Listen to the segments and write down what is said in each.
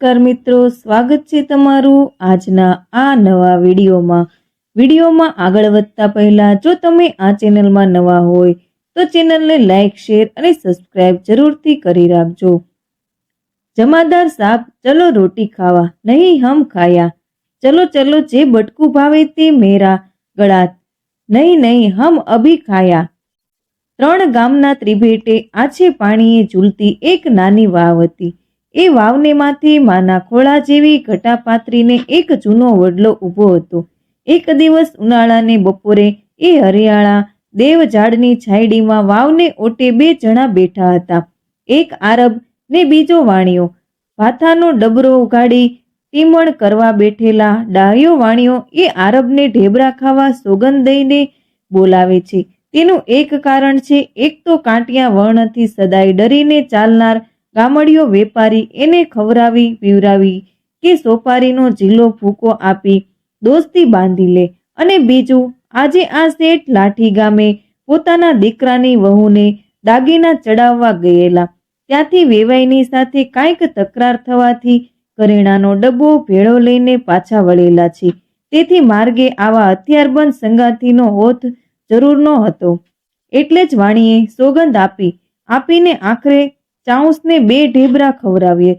નમસ્કાર મિત્રો, સ્વાગત છે તમારું આજના આ નવા વિડીયોમાં આગળ વધતા પહેલા જો તમે આ ચેનલમાં નવા હોય તો ચેનલને લાઈક, શેર અને સબસ્ક્રાઇબ જરૂરથી કરી રાખજો। જમાદાર સાहब ચલો રોટી ખાવા, નહીં હમ ખાયા, ચલો ચલો જે બટકું ભાવે તે મેરા ગળાત, નહીં નહીં હમ અભી ખાયા। ત્રણ ગામના ત્રિભેટે આછે પાણીએ ઝૂલતી એક નાની વાવ હતી। એ વાવને માથે માના ખોળા જેવી ઘટા પાથરીને એક જૂનો વડલો ઊભો હતો। એક દિવસ ઉનાળાને બપોરે એ હરિયાળા દેવ ઝાડની છાયડીમાં વાવને ઓટે બે જણા બેઠા હતા, એક આરબ ને બીજો વાણિયો। ભાથાનો ડબરો ઉગાડી ટીમણ કરવા બેઠેલા ડાહ્યો વાણિયો એ આરબને ઢેબરા ખાવા સોગંદ દઈને બોલાવે છે। તેનું એક કારણ છે, એક તો કાંટિયા વર્ણથી સદાય ડરીને ચાલનાર ગામડિયો વેપારી એને ખવરાવી પીવરાવી કે સોપારીનો ઝીલો ભૂકો આપી દોસ્તી બાંધી લે, અને બીજું આજે આ શેઠ લાઠી ગામે પોતાના દીકરાની વહુને દાગીના ચડાવવા ગયેલા, ત્યાંથી વેવાઈની સાથે કાંઈક તકરાર થવાથી કરિયાણાનો ડબ્બો ભેળો લઈને પાછા વળેલા છે। તેથી માર્ગે આવા હથિયારબંધ સંગાથીનો હોત જરૂર ન હતો, એટલે જ વાણીએ સોગંદ આપીને આખરે ચાઉસને બે ઢેબરા ખવરાવીએ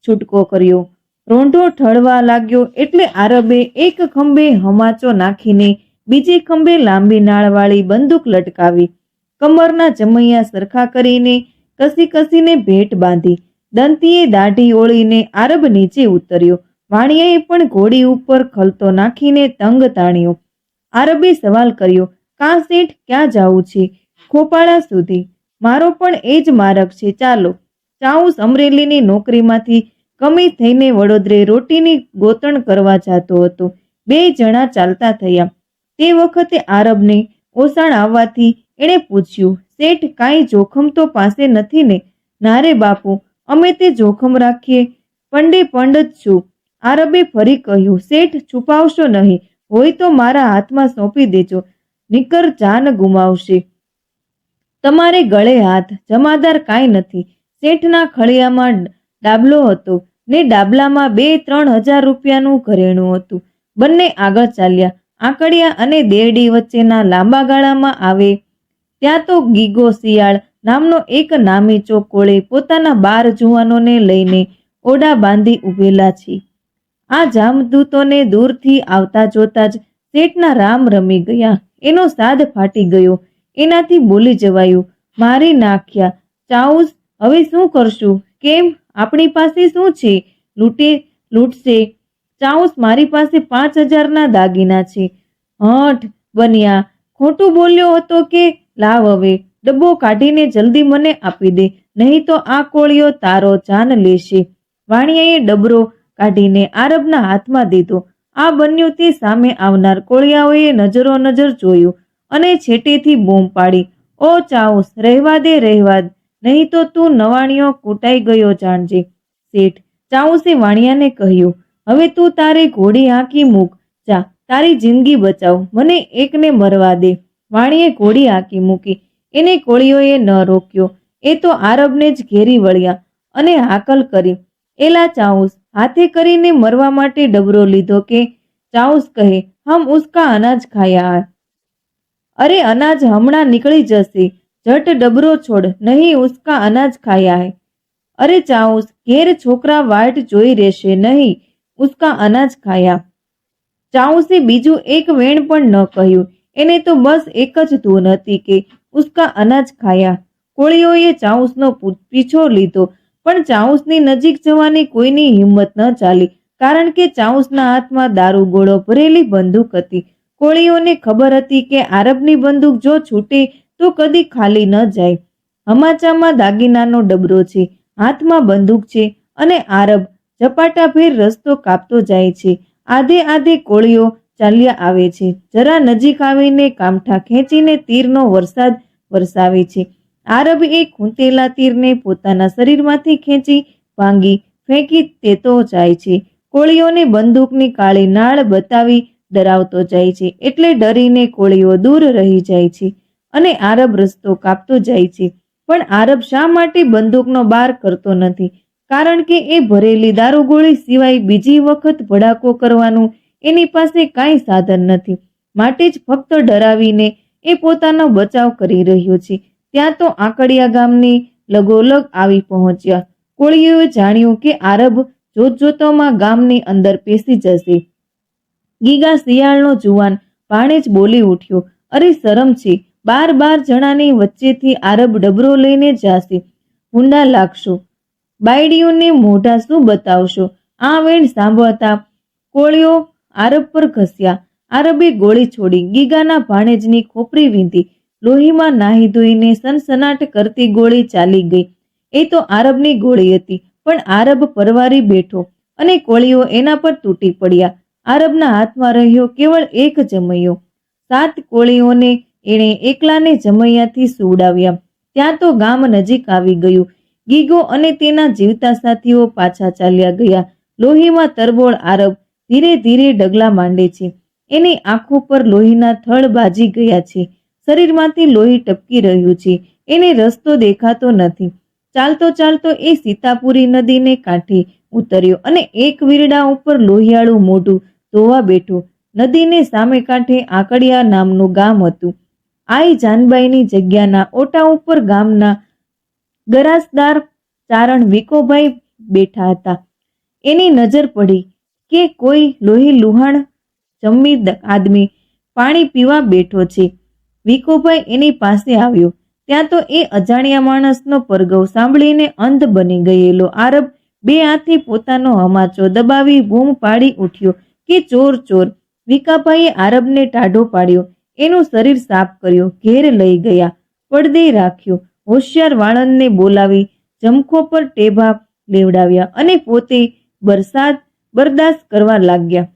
છૂટકો કર્યો। રોંઢો ઠળવા લાગ્યો એટલે આરબે એક ખંભે હમાચો નાખીને બીજે ખંભે લાંબી નાળવાળી બંદૂક લટકાવી, કમરના જમૈયા સરખા કરીને કસીને ભેટ બાંધી, દંતીએ દાઢી ઓળીને આરબ નીચે ઉતર્યો। વાણિયાએ પણ ઘોડી ઉપર ખલતો નાખીને તંગ તાણ્યો। આરબે સવાલ કર્યો, કા શેઠ ક્યાં જાવું છે? ખોપાળા સુધી। મારો પણ એ જ માર્ગ છે, ચાલો। ચાઉસ અમરેલીની નોકરીમાંથી કમી થઈને વડોદરે રોટીની ગોતણ કરવા જતો હતો। બે જણા ચાલતા થયા। તે વખતે આરબને ઓસાણ આવવાથી એણે પૂછ્યું, શેઠ કાંઈ જોખમ તો પાસે નથી ને? ના રે બાપુ, અમે તે જોખમ રાખીએ પંડે પંડ જ છું। આરબે ફરી કહ્યું, શેઠ છુપાવશો નહીં, હોય તો મારા હાથમાં સોંપી દેજો, નિકર જાન ગુમાવશે તમારે ગળે હાથ। જમાદાર કાંઈ નથી। શેઠના ખળિયામાં ડાબલો હતો ને ડાબલામાં 2-3 હજાર રૂપિયાનું ઘરેણું હતું। બંને આગળ ચાલ્યા। આંકડિયા અને દેરડી વચ્ચેના લાંબા ગાળામાં આવે ત્યાં તો ગીગો શિયાળ નામનો એક નામીચો કોળે પોતાના 12 જુવાનોને લઈને ઓડા બાંધી ઉભેલા છે। આ જામદૂતોને દૂરથી આવતા જોતા જ શેઠના રામ રમી ગયા। એનો સાદ ફાટી ગયો। એનાથી બોલી જવાયું, મારી નાખ્યા ચાઉસ, હવે શું કરશું? કેમ, આપણી પાસે શું છે? લૂંટશે? ચાઉસ, મારી પાસે 5000ના દાગીના છે। હઠ બન્યા, ખોટું બોલ્યો હતો કે? લાવ હવે ડબ્બો કાઢીને જલ્દી મને આપી દે, નહીં તો આ કોળિયો તારો જાન લેશે। વાણિયાએ ડબરો કાઢીને આરબના હાથમાં દીધો। આ બન્યું તે સામે આવનાર કોળિયાઓએ નજરો નજર જોયું અને છેટેથી બૂમ પાડી, ઓ ચાઉસ, રહેવા દે, નહીં તો તું નવાણિયો કૂટાઈ ગયો જાણજે। શેઠ ચાઉસે વાણિયાને કહ્યું, હવે તું તારે ઘોડી હાંકી મૂક, જા, તારી જિંદગી બચાવ, મને એકને મરવા દે। વાણીએ ઘોડી હાંકી મૂકી। એને કોળીઓએ ન રોક્યો, એ તો આરબને જ ઘેરી વળ્યા અને હાકલ કરી, એલા ચાઉસ। હાથે કરીને મરવા માટે ડબરો લીધો કે? ચાઉસ કહે, હમ ઉસકા અનાજ ખાયા। અરે અનાજ હમણાં નીકળી જશે, જટ ડબરો છોડ, નહીં ઉસકા અનાજ ખાયા હૈ। અરે ચાઉસ, ઘેર છોકરા વાટ જોઈ રહેશે, નહીં ઉસકા અનાજ ખાયા। ચાઉસે બીજું એક વેણ પણ ન કહ્યું, એને તો બસ એક જ ધૂન હતી કે ઉસકા અનાજ ખાયા। કોળીઓએ ચાઉસનો પીછો લીધો, પણ ચાઉસની નજીક જવાની કોઈની હિંમત ન ચાલી, કારણ કે ચાઉસના હાથમાં દારૂગોળો ભરેલી બંદૂક હતી। કોળીઓને ખબર હતી કે આરબની બંદૂક જો છૂટે તો કદી ખાલી ન જાય। હમાચામાં દાગીનાનો ડબરો છે, હાથમાં બંદૂક છે, અને આરબ ઝપાટાભેર રસ્તો કાપતો જાય છે। આધે કોળીઓ ચાલ્યા આવે છે। જરા નજીક આવીને કામઠા ખેંચીને તીરનો વરસાદ વરસાવે છે। આરબ એ ખૂંટેલા તીરને પોતાના શરીરમાંથી ખેંચી ભાંગી ફેંકી દેતો જાય છે। કોળીઓને બંદૂકની કાળી નાળ બતાવી ડરાવતો જાય છે, એટલે ડરીને કોળીઓ દૂર રહી જાય છે અને આરબ રસ્તો કાપતો જાય છે। પણ આરબ શા માટે બંદૂકનો બાર કરતો નથી? કારણ કે એ ભરેલી દારૂગોળી સિવાય બીજી વખત ભડાકો કરવાનું એની પાસે કાંઈ સાધન નથી. માટે જ ફક્ત ડરાવીને એ પોતાનો બચાવ કરી રહ્યો છે. ત્યાં તો આંકડિયા ગામની લગોલગ આવી પહોંચ્યા. કોળીઓએ જાણ્યું કે આરબ જોતજોતામાં ગામની અંદર પેસી જશે. ગીગા શિયાળનો જુવાન ભાણેજ બોલી ઉઠ્યો, અરે શરમ છે, 12 જણાની વચ્ચેથી આરબ ડબરો લઈને જાશે. ભૂંડા લાગશો, બાયડીઓને મોઢા શું બતાવશો? આ વેણ સાંભળતા કોળીઓ આરબ પર ઘસ્યા. આરબે ગોળી છોડી. ગીગાના ભાણેજની ખોપરી વીંધી. લોહીમાં નાહી ધોઈને સનસનાટ કરતી ગોળી ચાલી ગઈ. એ તો આરબની ગોળી હતી, પણ આરબ પરવારી બેઠો અને કોળીઓ એના પર તૂટી પડ્યા. આરબના હાથમાં રહ્યો કેવળ એક જમૈયો. 7 કોળીઓને એણે એકલાને જમૈયાથી સુવડાવ્યા. ત્યાં તો ગામ નજીક આવી ગયું. ગીગો અને તેના જીવતા સાથીઓ પાછા ચાલ્યા ગયા. લોહીમાં તરબોળ આરબ ધીરે ધીરે ડગલા માંડે છે. એની આંખો પર લોહીના થળ બાજી ગયા છે. શરીરમાંથી લોહી ટપકી રહ્યું છે. એને રસ્તો દેખાતો નથી. ચાલતો ચાલતો એ સીતાપુરી નદીને કાંઠે ઉતર્યો અને એક વીરડા ઉપર લોહિયાળું મોઢું ધોવા બેઠો. નદીને સામે કાંઠે આંકડિયા નામનું ગામ હતું. આઈ જાનબાઈની જગ્યાના ઓટા ઉપર ગામના ગરાસદાર ચારણ વિકોભાઈ બેઠા હતા. એની નજર પડી કે કોઈ લોહી લુહાણ જમ્મી આદમી પાણી પીવા બેઠો છે. વિકોભાઈ એની પાસે આવ્યો. ત્યાં તો એ અજાણ્યા માણસનો પરગવ સાંભળીને અંધ બની ગયેલો આરબ 2 હાથે પોતાનો હમાચો દબાવી બૂમ પાડી ઉઠ્યો કે ચોર ચોર. વિકાભાઈએ આરબને ટાઢો પાડ્યો. એનું શરીર સાફ કર્યો. ઘેર લઈ ગયા. પડદે રાખ્યો. હોશિયાર વાળંદને બોલાવી જમખો પર ટેભા લેવડાવ્યા અને પોતે બરદાસ્ત કરવા લાગ્યા.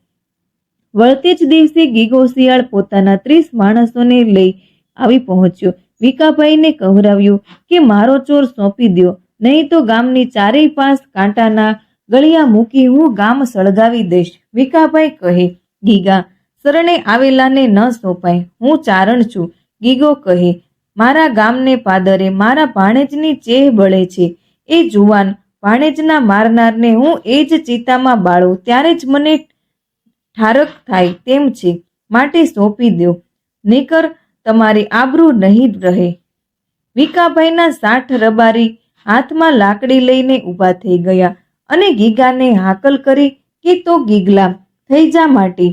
વળતે જ દિવસે ગીગો શિયાળ પોતાના 30 માણસોને લઈ આવી પહોંચ્યો. વિકાભાઈને કહેવરાવ્યું કે મારો ચોર સોંપી દો, નહીં તો ગામની ચારેય પાસ કાંટાના ગળિયા મૂકી હું ગામ સળગાવી દઈશ. વિકાભાઈ કહે, ગીગા શરણે આવેલાને ન સોંપાય, હું ચારણ છું. ગીગો કહે, મારા ગામને પાદરે મારા ભાણેજની ચેહ બળે છે. એ જુવાન ભાણેજના મારનારને હું એ જ ચિતામાં બાળું ત્યારે જ મને ઠારક થાય તેમ છે. માટે સોંપી દો, નહીકર તમારી આબરૂ નહીં રહે. વિકાભાઈના 60 રબારી હાથમાં લાકડી લઈને ઊભા થઈ ગયા અને ગીગાને હાકલ કરી કે તો ગીગલા થઈ જા માટે.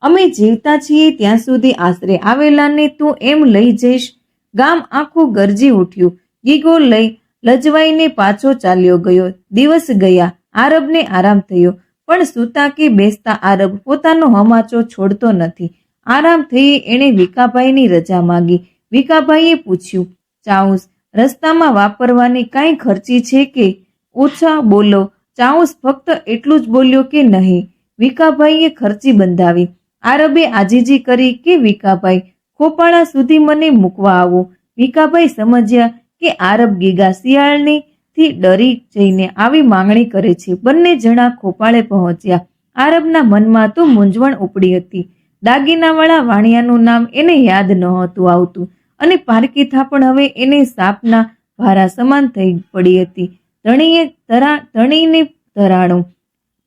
અમે જીવતા છીએ ત્યાં સુધી આશરે આવેલાને તું એમ લઈ જઈશ? ગામ આખું ગરજી ઉઠ્યું. ગીગો લઈ લજવાઈને પાછો ચાલ્યો ગયો. દિવસ ગયા. આરબને આરામ થયો, પણ સૂતા કે બેસતા આરબ પોતાનો હમાચો છોડતો નથી. આરામ થઈ એણે વિકાભાઈની રજા માંગી. વિકાભાઈએ પૂછ્યું, ચાઉસ રસ્તામાં વાપરવાની કાંઈ ખર્ચી છે કે? ઓછા બોલો. ચાઉસ ફક્ત એટલું જ બોલ્યો કે નહીં. વિકાભાઈએ ખર્ચી બંધાવી. આરબે આજીજી કરી કે વિકાભાઈ ખોપાળા સુધી મને મૂકવા આવો. વિકાભાઈ સમજ્યા કે આરબ ગીગા શિયાળની થી ડરી જઈને આવી માંગણી કરે છે. બંને જણા ખોપાળે પહોંચ્યા. આરબના મનમાં તો મૂંઝવણ ઉપડી હતી. દાગીનાવાળા વાણિયાનું નામ એને યાદ નહોતું આવતું અને પારકી થાપણ હવે એને સાપના ભારા સમાન થઈ પડી હતી. ધણીને ધરાણું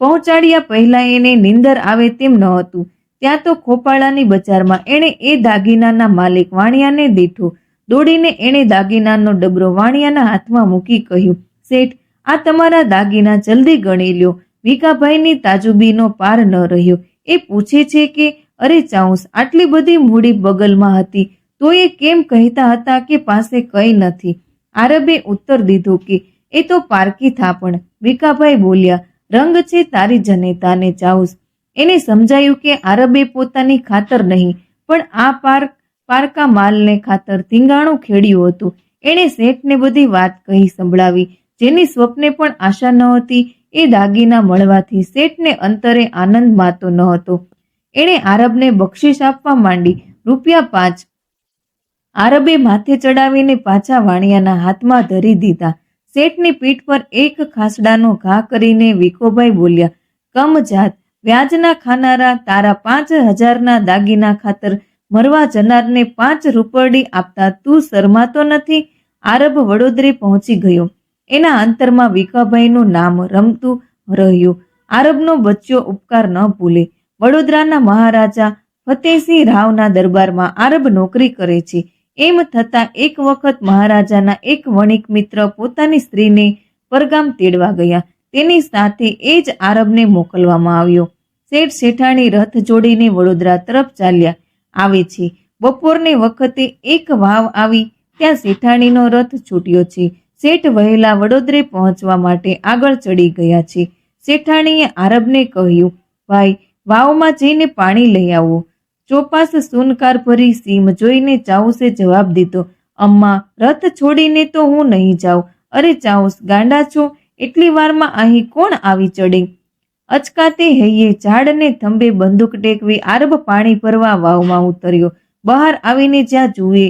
પહોંચાડ્યા પહેલા એને નીંદર આવે તેમ નહોતું. ત્યાં તો ખોપાળાની બજારમાં એણે એ દાગીનાના માલિક વાણિયાને દીઠો. દોડીને એણે દાગીનાનો ડબરો વાણિયાના હાથમાં મૂકી કહ્યું, શેઠ, આ તમારા દાગીના જલ્દી ગણી લ્યો. વિકાભાઈની તાજુબીનો પાર ન રહ્યો. એ પૂછે છે કે અરે ચાઉસ, આટલી બધી મૂડી બગલમાં હતી તો એ કેમ કહેતા હતા કે પાસે કંઈ નથી? આરબે ઉત્તર દીધો કે એ તો પારકી થાપણ. વિકાભાઈ બોલ્યા, રંગ છે તારી જનેતાને ચાઉસ. એને સમજાયું કે આરબે પોતાની ખાતર નહીં પણ આ પારકા માલને ખાતર ધીંગાણું ખેડ્યું હતું. એણે શેઠને બધી વાત કહી સંભળાવી, જેની સ્વપ્ને પણ આશા નહોતી. એ દાગીના મળવાથી શેઠને અંતરે આનંદ માતો ન હતો. એણે આરબને બક્ષિસ આપવા માંડી. ₹5. આરબે માથે ચડાવીને પાછા વાણિયાના હાથમાં ધરી દીધા. શેઠની પીઠ પર એક ખાસડાનો ઘા કરીને વિકોભાઈ બોલ્યા, કમજાત, વ્યાજના ખાનારા, તારા 5000ના દાગીના ખાતર મરવા જનારને 5 રૂપરડી આપતા તું શરમાતો નથી? આરબ વડોદરે પહોંચી ગયો. એના અંતરમાં વિકાભાઈનું નામ રમતું રહ્યું. આરબનો બચ્યો ઉપકાર ન ભૂલે. વડોદરાના મહારાજા ફતેહસિંહ રાવના દરબારમાં આરબ નોકરી કરે છે. એમ થતાં એક વખત મહારાજાના એક વણિક મિત્ર પોતાની સ્ત્રીને પરગામ તેડવા ગયા. તેની સાથે એ જ આરબને મોકલવામાં આવ્યો. શેઠ શેઠાણી રથ જોડીને વડોદરા તરફ ચાલ્યા આવે છે. બપોરને વખતે એક વાવ આવી ત્યાં શેઠાણીનો રથ છૂટ્યો છે. શેઠ વહેલા વડોદરે પહોંચવા માટે આગળ ચડી ગયા છે. શેઠાણીએ આરબને કહ્યું, ભાઈ, વાવમાં જઈને પાણી લઈ આવો. ચોપાસ સુનકાર ભરી સીમ જોઈને ચાઉસે જવાબ દીધો, અમ્મા, રથ છોડીને તો હું નહીં જાઉં. અરે ચાઉસ, ગાંડા છો? એટલી વારમાં અહીં કોણ આવી ચડે? અચકાતે હૈયે ઝાડને થંભે બંદૂક ટેકવી આરબ પાણી ભરવા વાવમાં ઉતર્યો. બહાર આવીને જ્યાં જુએ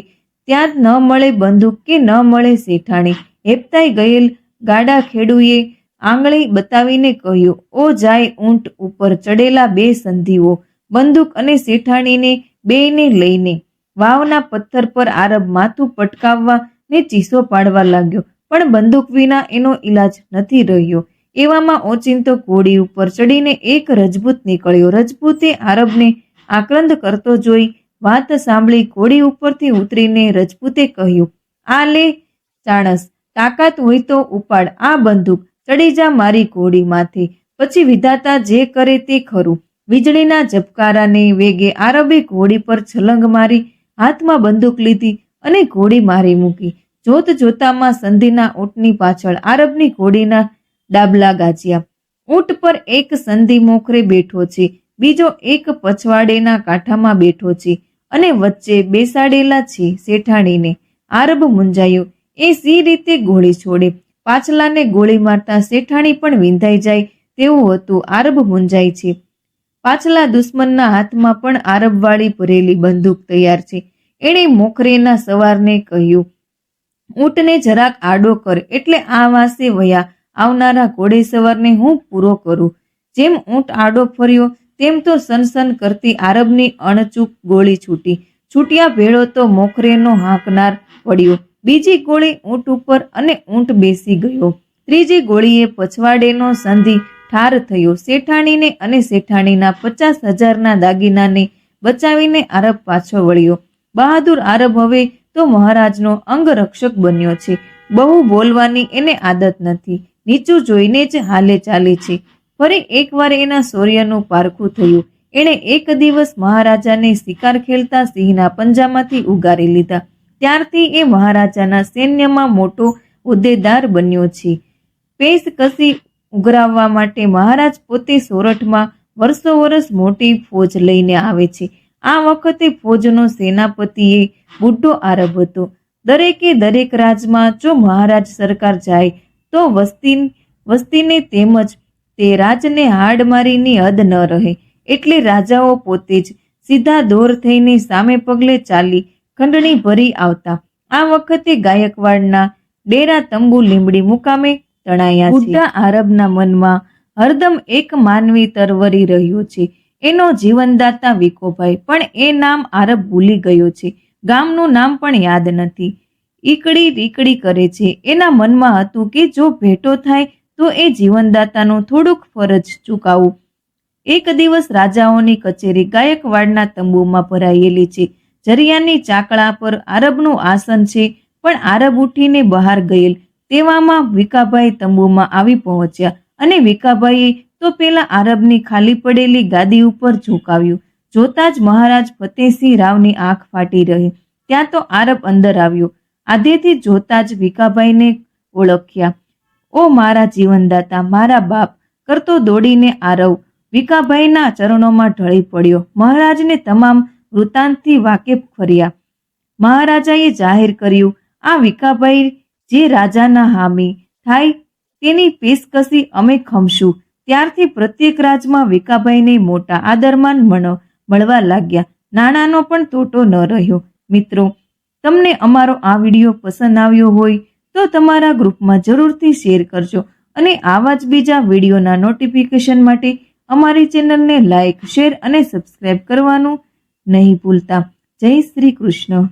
ત્યાં ન મળે બંદૂક કે ન મળે શેઠાણી. હેપતાઈ ગયેલ ગાડા ખેડૂએ આંગળી બતાવીને કહ્યું, ઓ જાય ઊંટ ઉપર ચડેલા બે સંધીઓ, બંદૂક અને શેઠાણીને બેયને લઈને. વાવના પથ્થર પર આરબ માથું પટકાવવા ને ચીસો પાડવા લાગ્યો, પણ બંદૂક વિના એનો ઈલાજ નથી રહ્યો. એવામાં ઓચિંતો ઘોડી ઉપર ચડીને એક રજપૂત નીકળ્યો. રજપૂતે આરબને આક્રંદ કરતો જોઈ વાત સાંભળી ઘોડી ઉપરથી ઉતરીને રજપૂતે કહ્યું, આ લે ચાણસ, તાકાત હોય તો ઉપાડ આ બંદૂક, ચડી જા મારી ઘોડી માથે, પછી વિધાતા જે કરે તે ખરું. વીજળીના ઝબકારાને વેગે આરબે ઘોડી પર છલંગ મારી હાથમાં બંદૂક લીધી અને ઘોડી મારી મૂકી. જોત જોતામાં સંધિના ઊંટની પાછળ આરબની ઘોડીના ડાબલા ગાજ્યા. ઊંટ પર એક સંધિ મોખરે બેઠો છે, બીજો એક પછવાડેના કાંઠામાં બેઠો છે અને વચ્ચે બેસાડેલા છે શેઠાણીને. આરબ મૂંઝાયો, એ સી રીતે ગોળી છોડે? પાછલાને ગોળી મારતા શેઠાણી પણ વિંધાઈ જાય તેવું હતું. આરબ મૂંઝાય છે. પાછલા દુશ્મનના હાથમાં પણ આરબવાળી ભરેલી બંદૂક તૈયાર છે. એણે મોખરેના સવારને કહ્યું, ઊંટને જરાક આડો કર એટલે આ વાસે વયા આવનારા ઘોડેસવારને હું પૂરો કરું. જેમ ઊંટ આડો ફર્યો તેમ તો સનસન કરતી આરબની અણચૂક ગોળી છૂટ્યા ભેળો તો મોખરેનો હાંકનાર પડ્યો. બીજી ગોળી ઊંટ ઉપર અને ઊંટ બેસી ગયો. ત્રીજી ગોળીએ પછવાડેનો સંધિ ઠાર થયો. શેઠાણીને અને શેઠાણીના 50,000ના દાગીનાને બચાવીને આરબ પાછો વળ્યો. બહાદુર આરબ હવે તો મહારાજનો અંગરક્ષક બન્યો છે. બહુ બોલવાની એને આદત નથી. નીચું જોઈને જ હાલે ચાલે છે. ફરી એકવાર એના શૌર્યનું પારખું થયું. એણે એક દિવસ મહારાજાને શિકાર ખેલતા સિંહના પંજામાંથી ઉગારી લીધા. ત્યારથી એ મહારાજાના સૈન્યમાં મોટો હોદ્દેદાર બન્યો છે. પેશ કસી ઉઘરાવવા માટે મહારાજ પોતે સોરઠમાં વર્ષોવરસ મોટી ફોજ લઈને આવે છે. આ વખતે ફોજનો સેનાપતિએ બુઢો આરબ હતો. દરેક રાજમાં જો મહારાજ સરકાર જાય તો વસ્તીને તેમજ તે રાજને હાડ મારીની હદ ન રહે, એટલે રાજાઓ પોતે જ સીધા દોર થઈને સામે પગલે ચાલી ખંડણી ભરી આવતા. આ વખતે ગાયકવાડના ડેરા તંબુ લીંબડી મુકામે તણાયા છે. બુઢા આરબના મનમાં હરદમ એક માનવી તરવરી રહ્યો છે, એનો જીવનદાતા વિકોભાઈ. પણ એ નામ આરબ ભૂલી ગયો છે. ગામનું નામ પણ યાદ નથી. ઈકડી કરે છે. એના મનમાં હતું કે જો ભેટો થાય તો એ જીવનદાતાનું થોડુંક ફરજ ચૂકાવું. એક દિવસ રાજાઓની કચેરી ગાયકવાડના તંબુમાં ભરાયેલી છે. જરિયાની ચાકળા પર આરબનું આસન છે, પણ આરબ ઉઠીને બહાર ગયેલ તેવામાં વિકાભાઈ તંબુમાં આવી પહોંચ્યા અને વિકાભાઈએ તો પેલા આરબની ખાલી પડેલી ગાદી ઉપર ઝુકાવ્યું. જોતા જ મહારાજ ફતેહસિંહ રાવની આંખ ફાટી રહી. ત્યાં તો આરબ અંદર આવ્યો. આધેથી જોતા જ વિકાભાઈને ઓળખ્યા. ઓ મારા જીવનદાતા, મારા બાપ કરતો દોડીને આરવ વિકાભાઈના ચરણોમાં ઢળી પડ્યો. મહારાજને તમામ વૃત્તાંતથી વાકેફ કર્યા. મહારાજાએ જાહેર કર્યું, આ વિકાભાઈ જે રાજાના હામી થાય તેની પેશકશી અમે ખમશું. ત્યારથી પ્રત્યેક રાજમાં વિકાભાઈને મોટા આદરમાન મળવા લાગ્યા. નાણાંનો પણ તોટો ન રહ્યો. મિત્રો, તમને અમારો આ વિડીયો પસંદ આવ્યો હોય તો તમારા ગ્રુપમાં જરૂરથી શેર કરજો અને આવા જ બીજા વિડીયોના નોટિફિકેશન માટે અમારી ચેનલને લાઇક, શેર અને સબસ્ક્રાઇબ કરવાનું નહીં ભૂલતા. જય શ્રી કૃષ્ણ.